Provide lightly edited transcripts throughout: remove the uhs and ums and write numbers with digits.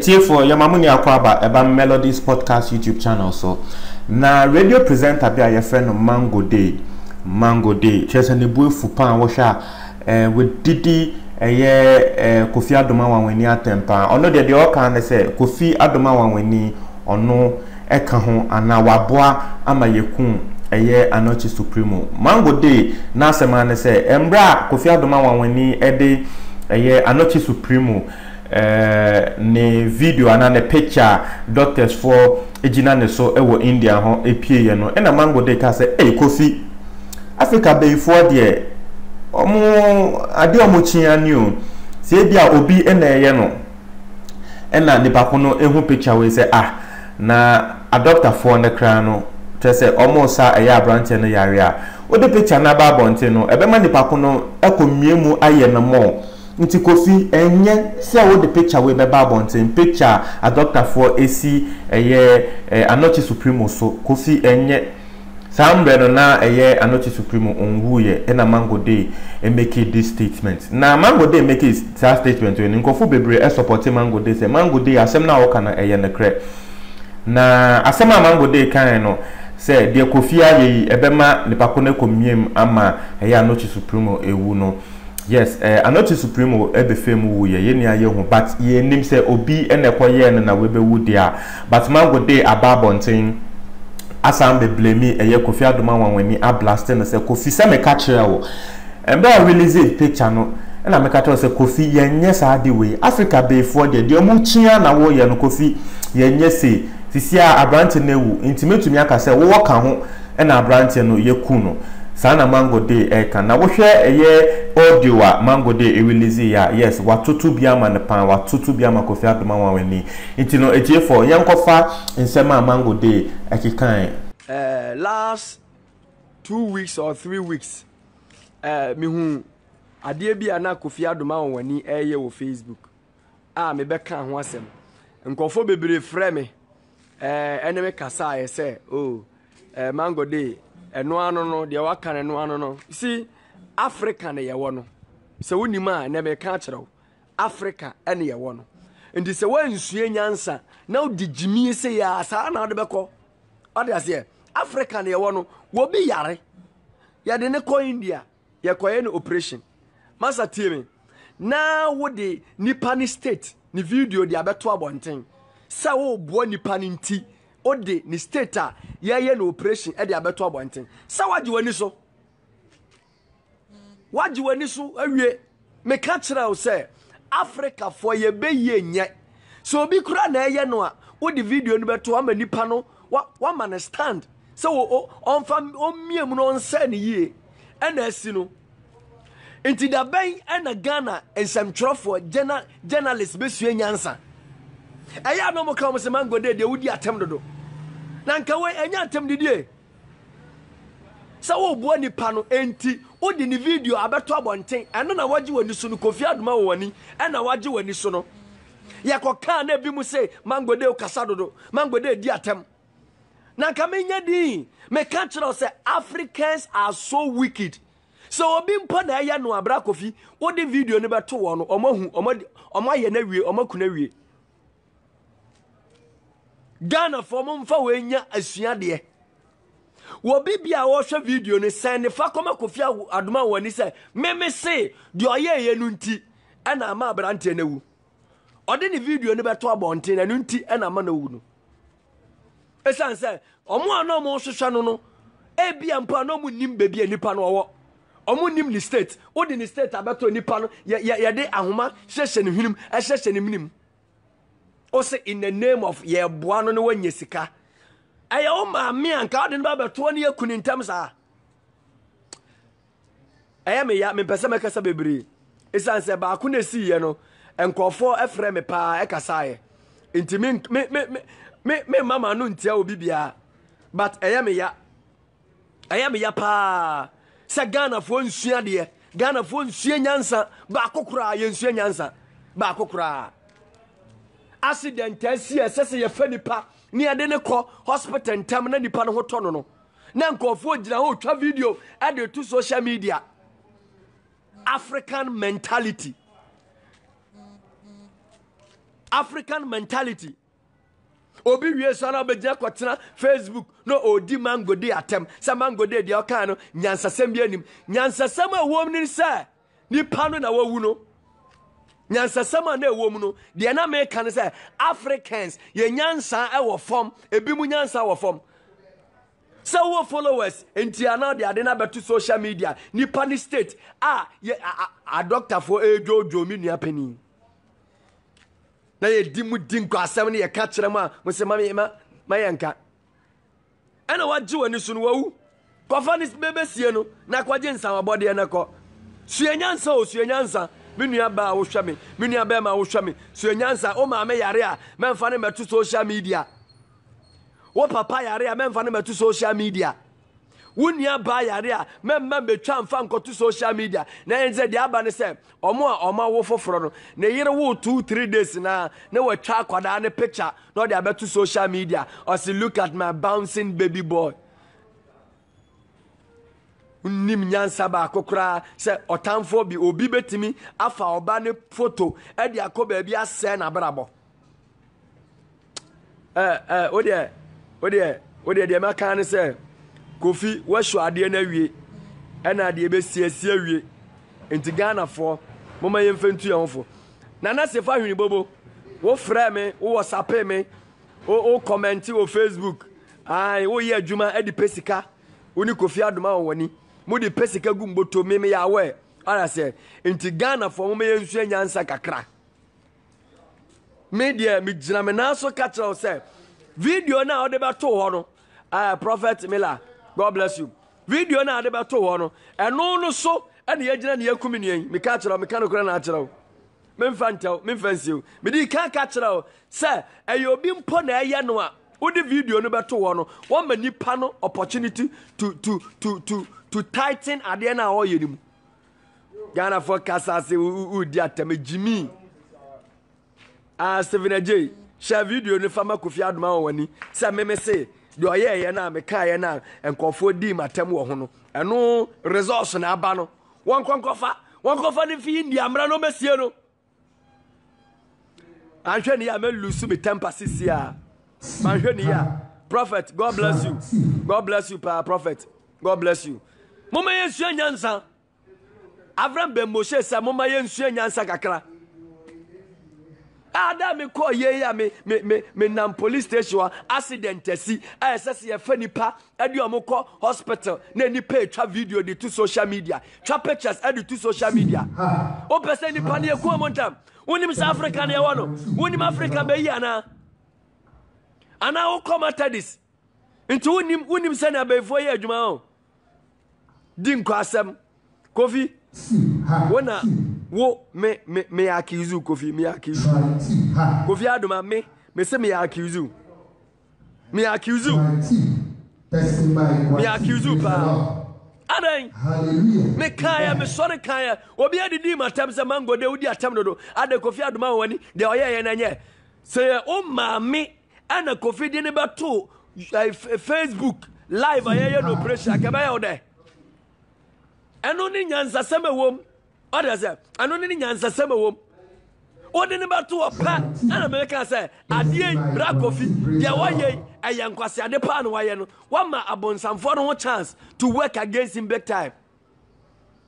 for Yamamuni Akwaba about Melodies Podcast YouTube channel. So na radio presenter be your friend Mango Day. Chese ne bue fupan washa with Didi Kofi Adoma wanweni atempa. Ono de oka ne se Kofi Adoma wanweni ono eka ho ana waboa ama yekun Anochi Supremo. Mango Day na sema ne se embra Kofi Adoma wanweni ede Anochi Supremo ne video ana ne picture doctors for ejina ne so ewo India ho epie ye no na Mango Day ka se Kofi Africa be for there omo ade omo chiani o se bia obi na eye no na nipa ko no ehu picture we say na a doctor for ne kra no te say omo sa eye abrante no yare a o de picture na ba bonte no ebe ma nipa ko no ekomiemu aye no mo nti Kofi enye se wo de picture we be ba bonte picture a doctor for esi eye Anochi Supremo so Kofi enye Sambre na Anochi Supremo onwuye na Mango Day make this statement. Na Mango Day make that statement when nkofo bebre support Mango Day say Mango Day asem na woka na ne kre. Na asem Mango Day kan no say de Kofi ayi ebema nipa ko na komiem ama Anochi Supremo ewu no. Yes, Anochi Supremo ebefem wuye ye ni aye ho but ye nim say obi na ekoye na we be wu dia but Mango Day ababonten Asam be blame Kofi Adoma wanweni a blaster na se Kofi se me catch wo embe a release picture no na me catch se Kofi yenye sa de we Africa be for de omu chia na wo ye no Kofi yenye se sisia abrante na ewu intimatumi aka se wo ka ho na abrante no ye ku no sana Mango Day ka na wo hwe audio a Mango Day release ya yes watoto bia ma ne pan watoto bia ma Kofi Adoma wanweni intino for yankofa nsema Mango Day akikan last 2 weeks or 3 weeks me hu ade bia na Kofi Adoma wanweni wo Facebook me be kan ho asem nkofo bebre frɛ me eneme kasa ye say Mango Day eno ano no de waka eno ano no see Africa na ye wo no se wonima na be ka kyerɛw Africa ene ye wo no ndi se wansue nyansa na odigimi se ya sa na de beko ade ase Africa na ye wo no wo bi yare ya de ne ko India ye koye no operation masa tie na wo de nipa ni state ni video de abeto abonten sa wo bo nipa ni nti o de ni state a ye no operation e de abeto abonten sa waje wani so awie me ka kira o say Africa for ye be ye nye so obi kura na ye no a wo de video no beto ama nipa no wa man stand so onfa omiem no onse ne yie ena asi no enti da ben ena Ghana ensamtwerofo journalist besue nyansa eya no mo ka mo se Mango Day de wudi atem dodo na nka we enya atem didie sa wo bo nipa no enti wo di ni video abeto abonten eno na waji wani so no Kofi Adoma wani ena waji wani so no yakoka na bi mu se Mango Day ukasa dodo Mango Day di atem na nka menya di me ka kire say Africans are so wicked so obi mpa na ya no abra Kofi wo di video ne beto wo no omaye na wie omaku na wie Ghana for mfa wenya asua de wo bibia wo hwe video ne send fa koma Kofi Adoma wani se meme se de oye ye no nti ana ama abrante na wu ode ne video ne beto abonte na no nti ana ama na wu no esan se omo ana omo hwehwe no ebia mpa na omo nim bebia nipa no owo omo nim ni state ode ni state abeto nipa no ye de ahoma hyehye ne hwenim hyehye ne minim o say in the name of ye boa no ne wanye sika aye o ma me anka ode no ba beto ne yakuni ntam sa aye me ya me pese me kasa bebre esan se ba ko na si ye no enkofo efre me pa e kasa ye enti me mama no ntia obi bia but aye me ya pa se Ghana fo nsua de Ghana fo nsua nyansa ba kokura ye nsua nyansa ba kokura accident asi esese ye fa nipa ni ade ne kɔ hospital ntam na nipa no ho tɔ no na nkɔfo gina ho twa video ade to social media African mentality African mentality. Obi wie so na obegya kwatena Facebook no odi mango dey atem sa mango dey de oka no nyansasem bi anim nyansasem a wom ni say nipa no na wawu no nyansasem na ewom no de na me kan say Africans ye nyansa e wo fom ebi mu nyansa wo fom so wo followers enti ana de ade na beto social media nipa ni state a doctor for ejojo mi nua pani na ye dimu dinko asem ne ye ka kire ma mo se ma yanka ana waje wani sunu wawu kofa ni bebe sie no na kwaje nsan abode na ko suenyansa me nua ba wo hwa me nua ba ma wo hwa me suenyansa o ma me yare a memfa ne meto social media wo papa yare a memfa ne meto social media wo nua ba yare a memma betwa mfa nkoto social media na yenze de aba ne se omo wo foforo no na yire wo 2-3 days na we twa akwada ne picture no de abeto social media or say look at my bouncing baby boy nim nyansa ba kokora se otamfo bi obi betimi afa oba ne photo e de akoba bi ase na brabo ode de maka ne se Kofi washo ade na wie ena de be siesie wie enti Ghana fo moma yemfentu ye hofo na se fa hwini bobo wo frɛ me wo WhatsApp me o comment o Facebook ai wo ye adwuma e de pesika woni Kofi adoma woni mo de pesika gumboto me ya we ara se enti Ghana fo moma yensu anyansa kakra media mi gina me na so ka kira se video na o de ba to ho no Prophet Miller, God bless you. Video na ade beto ho no eno no so ene yegina ne yakumi ne me ka kira me ka no kura na kira me mfantel me mfansiu me di ka kira se obi mpo na eye no a odi video no beto ho no won ma nipa no opportunity to tighten ade na ho yenimu Ghana for kasase udi atame Jimmy Stephen J share video no fama Kofi Adoma woni se me say do ye na me ka ye na enkofo di matem wo ho no eno resource na aba no won konkofa ni fi India amra no mesie no anhwe ni ya me lusu me temper sisia manhwe ni ya Prophet, God bless you. God bless you, Prophet. God bless you. Mama yensu nyansa Avram ben Moshe sa mama yensu nyansa kakra Ada me call ye ya me nam police station accident si assess ye fa nipa ade omko hospital na nipa twa video de to social media twa pictures ade to social media o pese nipa na ku amontam wonim South Africa na ye wono wonim Africa be yi ana o comment this into wonim se na be fo ye adwuma o din ko asem Kofi wona wo me accuse Kofi me accuse Kofi Adoma me say me accuse me accuse pa adan me kaya me sorry kaya obi adidi matam se mango de udi atam do ade Kofi Adoma wani de oye na nye say o ma me ana Kofi de ne beto Facebook live aye no pressure ka ba ya ode eno ni nyansa sema wom oda say eno ni nyansa sema wom ode ne bato opa ana me ka say adie bra Kofi de waye ayankwase ade pa no waye no wama abonsamfo no chance to work against him big time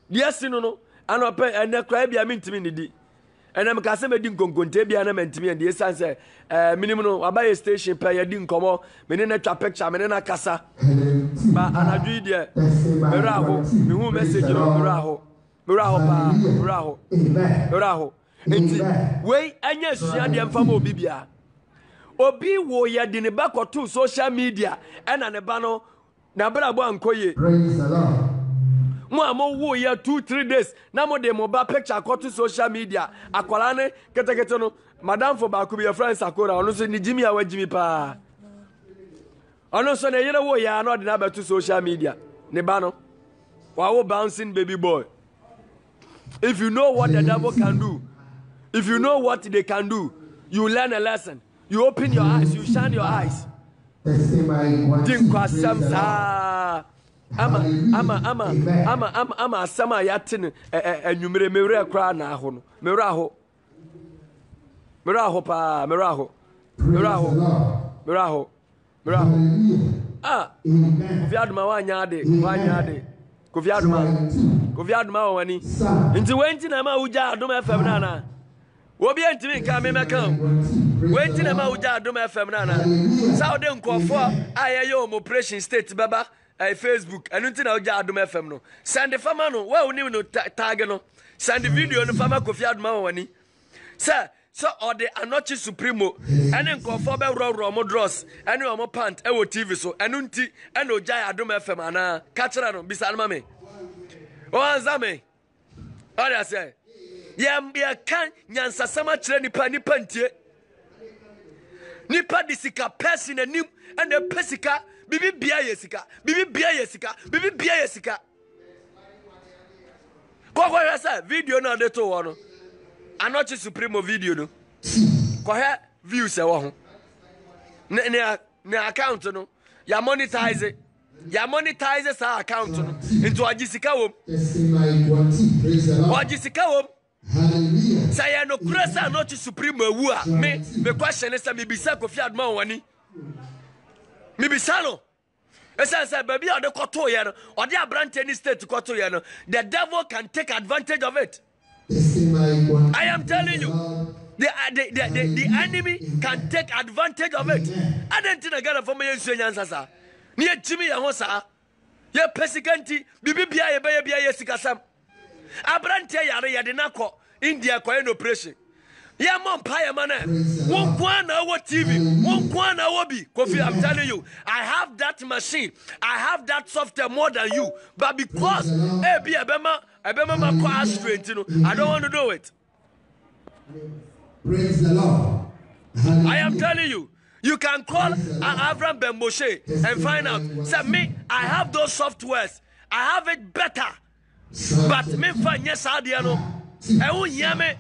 yes no ana pe ene kra bia mintimi ni di ene me ka say me di nkonkonte bia na mantimi and yes say minimum no abaye station pa ye di nkomo me ne na twa picture me ne na kasa ba anadwi de meraho me hu message no meraho pa meraho enti we anya sua de mfa ma obi bia obi wo ye de ne bakoto social media ena ne ba no na brabo ankoye praise the Lord mo amo wo ye 2-3 days na mo de mo ba picture akoto social media akwala ne ketekete no madam for ba ku be friend Sakora ono so ni Jimmy awa Jimmy pa ono so na yere wo ya no de na ba to social media ne ba no wa wo bouncing baby boy. If you know what the devil can do, if you know what they can do, you learn a lesson. You open your eyes, you shine your eyes. Ama sama yatin enyumere mewre kra na ho no mewre ho Meraho pa, meraho. Ah, Kofi Adoma wanyade. Kofi Adoma wani. Nti wenti na ma uja Adoma FM nana. Obi entimi ka me meka. Wenti na ma uja Adoma FM nana. Saudi nkofo ayeyo operation state baba Facebook. Anu nti na uja Adoma FM no. Send fama no, wa oni no tag no. Send video no fama Kofi Adoma wani. Sir, so or the Anochi Supremo, and then confirm Romo Dross, and your pant, ewo TV so, and unti, and no Jai Adoma FM, and Katrano, Bisalmame. Oh, Zame. What I say? Yam be a can, Yansa Sama Treni Panty. Nipa disika person and nim, and the Pesica, Bibi Biasika, Bibi Biasika. Go where I say, video na de to one. Anochi Supremo video no. Ko he views e wo ho. Ne account no. Ya monetize. Ya monetize sa account no. Into agisika wom. Agisika wom. Hallelujah. Say no kresa Anochi Supremo wu a. Me question is me bisa Kofi Adoma wani. Me bisa no. Esa say baby o de koto ye no. O de abrante ni state koto ye no. The devil can take advantage of it. I am telling you, the enemy can take advantage of it. I don't think I got a family in Sasa. Near Jimmy Ahosa, ye persecanti, Bibi Bia, Sikasam. Abrante Yare Yadinako, India Coin operation. Yeah, mom, Pia Mana, 1 hour TV, 1 hour B. Kofi, I'm telling you, I have that machine, I have that software more than you, but because I don't want to do it. Praise the Lord. I am telling you, you can call Avram Ben Moshe and find out. Say me, I have those softwares. I have it better. But me find yes, Adiano. I won't hear me.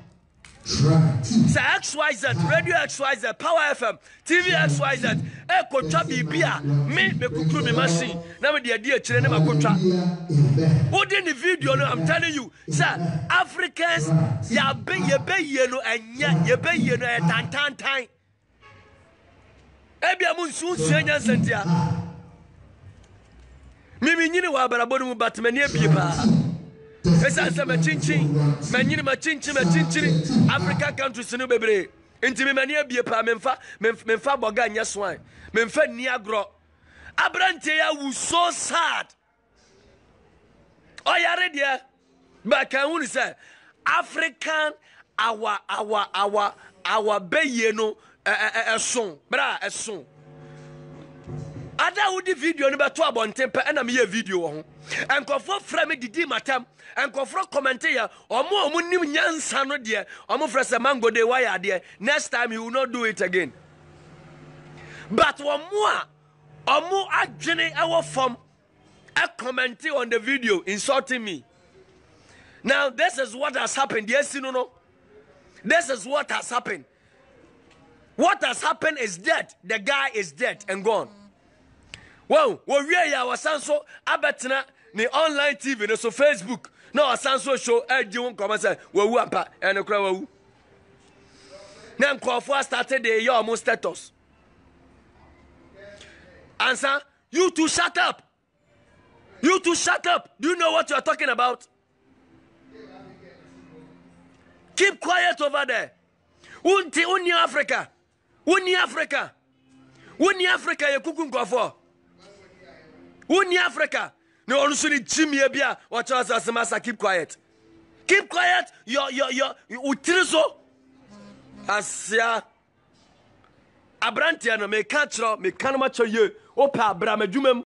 Say XYZ, Radio XYZ, Power FM, TV XYZ, Echo Bia, me kukuru me machine. Now me the idea children ma kotra. What in the video? I'm telling you, sir, Africans, ya be yeno and ya be yeno a tan. Ebi amun soon senya sentia. Mimi nyini wa barabonu but me ne bi pa. Esa se me chinchin, me nyini ma chinchin Africa countries no bebre. Enti me mani abie pa memfa boga nya swan. Memfa ni agro. Abrante ya wu so sad. Oh ya ready? But can we say African our beye no son bra son. Ada wudi video no beto abonten pe na me ye video ho. Enkofo fra me didi matam. Enkofo comment ya omo nim nyansa no de omo fra se mango de wire de next time he will not do it again. But omo adwene our form a commenting on the video insulting me. Now this is what has happened. Yes, no. This is what has happened. What has happened is dead. The guy is dead and gone. Wow, we are Sanso Abetina, the online TV, no so Facebook. No, Sanso show you won't come and say, Wampa and a crow. Now, Crawford started the year almost status. Answer, you two shut up. You two shut up. Do you know what you are talking about? Keep quiet over there. Uni Africa. Uni Africa. Uni Africa, you cooking Crawford. Uni Africa. No, also need Jimmy Abia. Watch us as a master. Keep quiet. Keep quiet. Your utilizo. Asia. Abrantiano me catch me can't match you. Opa, Bramajumem.